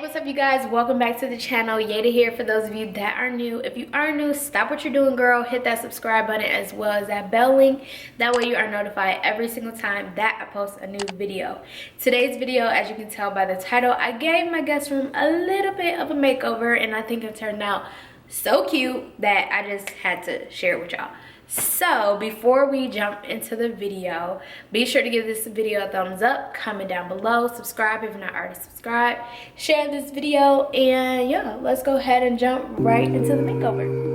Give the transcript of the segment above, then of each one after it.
What's up you guys? Welcome back to the channel. Yeada here for those of you that are new. If you are new, stop what you're doing, girl. Hit that subscribe button as well as that bell link. That way you are notified every single time that I post a new video. Today's video, as you can tell by the title, I gave my guest room a little bit of a makeover and I think it turned out so cute that I just had to share it with y'all. So before we jump into the video, be sure to give this video a thumbs up, comment down below, subscribe if you're not already subscribed, share this video, and yeah, let's go ahead and jump right into the makeover.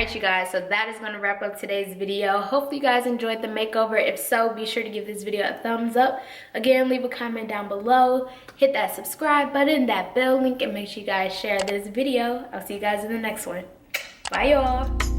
Alright you guys, so that is going to wrap up today's video. Hopefully you guys enjoyed the makeover. If so, be sure to give this video a thumbs up. Again, leave a comment down below. Hit that subscribe button, that bell link, and make sure you guys share this video. I'll see you guys in the next one. Bye y'all.